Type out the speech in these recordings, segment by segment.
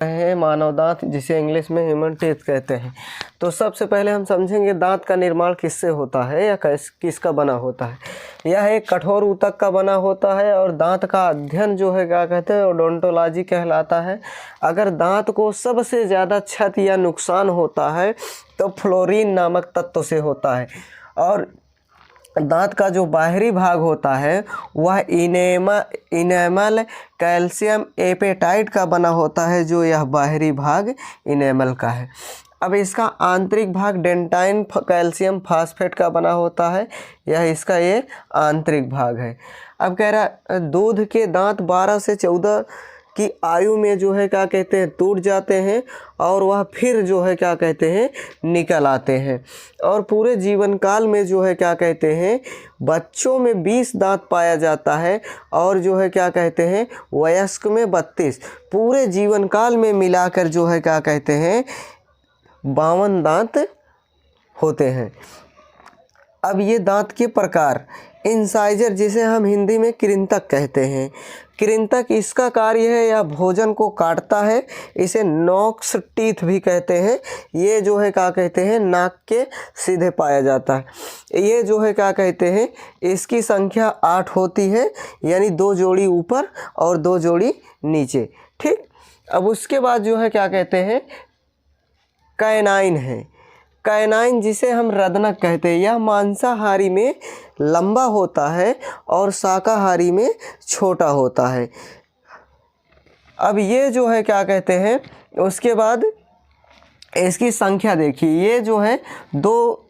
है मानव दांत, जिसे इंग्लिश में ह्यूमन टीथ कहते हैं। तो सबसे पहले हम समझेंगे दांत का निर्माण किससे होता है या किसका बना होता है। यह एक कठोर ऊतक का बना होता है और दांत का अध्ययन जो है क्या कहते हैं, ओडोंटोलॉजी कहलाता है। अगर दांत को सबसे ज़्यादा क्षति या नुकसान होता है तो फ्लोरीन नामक तत्व से होता है। और दांत का जो बाहरी भाग होता है वह इनेमल कैल्शियम एपेटाइट का बना होता है, जो यह बाहरी भाग इनेमल का है। अब इसका आंतरिक भाग डेंटाइन कैल्शियम फास्फेट का बना होता है, यह इसका ये आंतरिक भाग है। अब कह रहा दूध के दांत 12 से 14 की आयु में जो है क्या कहते हैं, टूट जाते हैं और वह फिर जो है क्या कहते हैं, निकल आते हैं। और पूरे जीवन काल में जो है क्या कहते हैं, बच्चों में 20 दांत पाया जाता है और जो है क्या कहते हैं, वयस्क में 32। पूरे जीवन काल में मिलाकर जो है क्या कहते हैं, 52 दांत होते हैं। अब ये दांत के प्रकार, इंसाइजर जिसे हम हिंदी में कृंतक कहते हैं। कृंतक इसका कार्य है यह भोजन को काटता है, इसे नॉक्स टीथ भी कहते हैं। ये जो है क्या कहते हैं, नाक के सीधे पाया जाता है। ये जो है क्या कहते हैं, इसकी संख्या 8 होती है, यानी 2 जोड़ी ऊपर और 2 जोड़ी नीचे। ठीक, अब उसके बाद जो है क्या कहते हैं, कैनाइन है। कैनाइन जिसे हम रदनक कहते हैं, यह मांसाहारी में लंबा होता है और शाकाहारी में छोटा होता है। अब ये जो है क्या कहते हैं, उसके बाद इसकी संख्या देखिए, ये जो है 2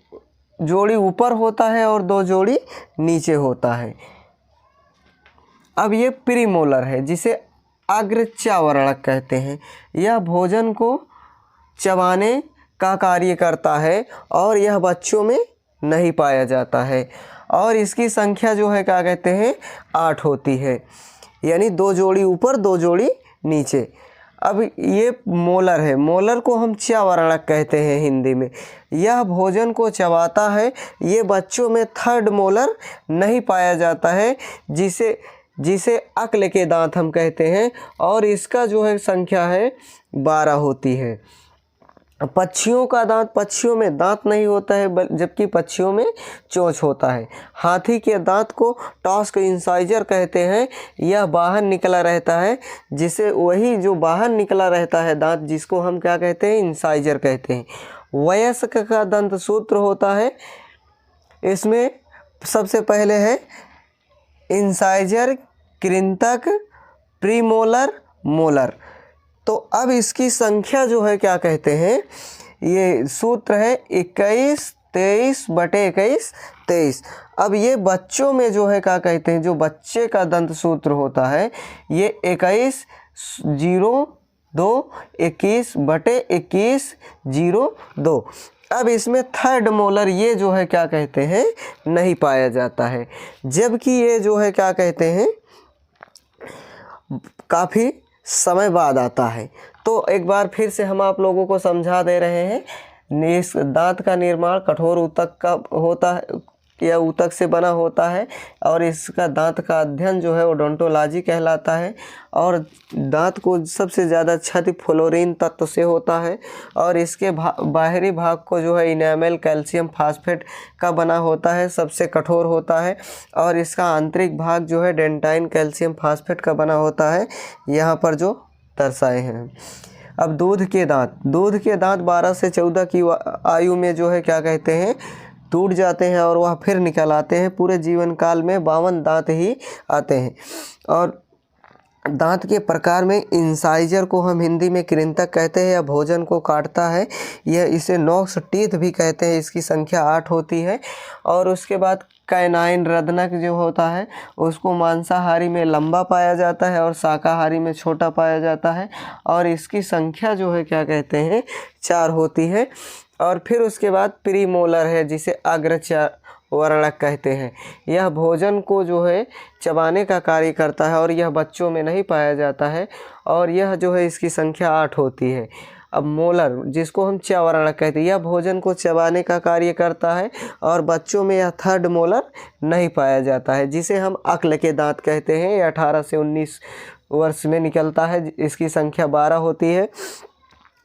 जोड़ी ऊपर होता है और 2 जोड़ी नीचे होता है। अब ये प्रीमोलर है जिसे अग्रचावर्णक कहते हैं। यह भोजन को चबाने का कार्य करता है और यह बच्चों में नहीं पाया जाता है। और इसकी संख्या जो है क्या कहते हैं, 8 होती है, यानी 2 जोड़ी ऊपर 2 जोड़ी नीचे। अब ये मोलर है, मोलर को हम च्यवरणक कहते हैं हिंदी में। यह भोजन को चबाता है। ये बच्चों में 3rd मोलर नहीं पाया जाता है, जिसे अक्ल के दांत हम कहते हैं, और इसका जो है संख्या है 12 होती है। पक्षियों का दांत, पक्षियों में दांत नहीं होता है, जबकि पक्षियों में चोंच होता है। हाथी के दांत को टास्क इंसाइजर कहते हैं। यह बाहर निकला रहता है, जिसे वही जो बाहर निकला रहता है दांत, जिसको हम क्या कहते हैं, इंसाइजर कहते हैं। वयस्क का दंत सूत्र होता है। इसमें सबसे पहले है इंसाइजर, कृंतक, प्रीमोलर, मोलर। तो अब इसकी संख्या जो है क्या कहते हैं, ये सूत्र है 21 23 बटे 21 23। अब ये बच्चों में जो है क्या कहते हैं, जो बच्चे का दंत सूत्र होता है, ये 21 0 2 21 बटे 21 0 2। अब इसमें 3rd मोलर ये जो है क्या कहते हैं, नहीं पाया जाता है, जबकि ये जो है क्या कहते हैं, काफ़ी समय बाद आता है। तो एक बार फिर से हम आप लोगों को समझा दे रहे हैं। इस दांत का निर्माण कठोर ऊतक का होता है या ऊतक से बना होता है, और इसका दांत का अध्ययन जो है ओडोंटोलॉजी कहलाता है। और दांत को सबसे ज़्यादा क्षति फ्लोरीन तत्व से होता है, और इसके बाहरी भाग को जो है इनेमल कैल्शियम फास्फेट का बना होता है, सबसे कठोर होता है। और इसका आंतरिक भाग जो है डेंटाइन कैल्शियम फास्फेट का बना होता है, यहाँ पर जो दर्शाए हैं। अब दूध के दांत 12 से 14 की आयु में जो है क्या कहते हैं, टूट जाते हैं और वह फिर निकल आते हैं। पूरे जीवन काल में 52 दांत ही आते हैं। और दांत के प्रकार में इंसाइजर को हम हिंदी में कृंतक कहते हैं, या भोजन को काटता है। यह इसे नॉक्स टीथ भी कहते हैं, इसकी संख्या 8 होती है। और उसके बाद कैनाइन रदनक जो होता है, उसको मांसाहारी में लंबा पाया जाता है और शाकाहारी में छोटा पाया जाता है, और इसकी संख्या जो है क्या कहते हैं, 4 होती है। और फिर उसके बाद प्रीमोलर है जिसे अग्रचावर्णक कहते हैं। यह भोजन को जो है चबाने का कार्य करता है और यह बच्चों में नहीं पाया जाता है, और यह जो है इसकी संख्या 8 होती है। अब मोलर जिसको हम च्यवरणक कहते हैं, यह भोजन को चबाने का कार्य करता है और बच्चों में यह 3rd मोलर नहीं पाया जाता है, जिसे हम अक्ल के दांत कहते हैं। 18 से 19 वर्ष में निकलता है, इसकी संख्या 12 होती है।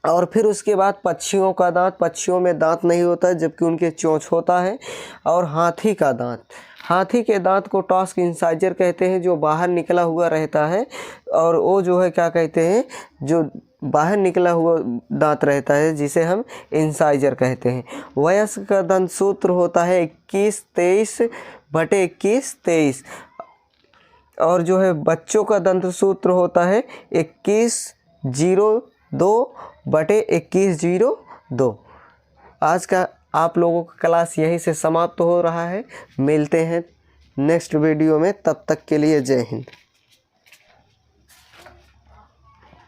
और फिर उसके बाद पक्षियों का दांत, पक्षियों में दांत नहीं होता है जबकि उनके चोंच होता है। और हाथी का दांत, हाथी के दांत को टस्क इंसाइजर कहते हैं, जो बाहर निकला हुआ रहता है। और वो जो है क्या कहते हैं, जो बाहर निकला हुआ दांत रहता है जिसे हम इंसाइजर कहते हैं। वयस्क का दंत सूत्र होता है 21-23/21-23। और जो है बच्चों का दंत सूत्र होता है 2102/2102। आज का आप लोगों का क्लास यहीं से समाप्त हो रहा है। मिलते हैं नेक्स्ट वीडियो में, तब तक के लिए जय हिंद।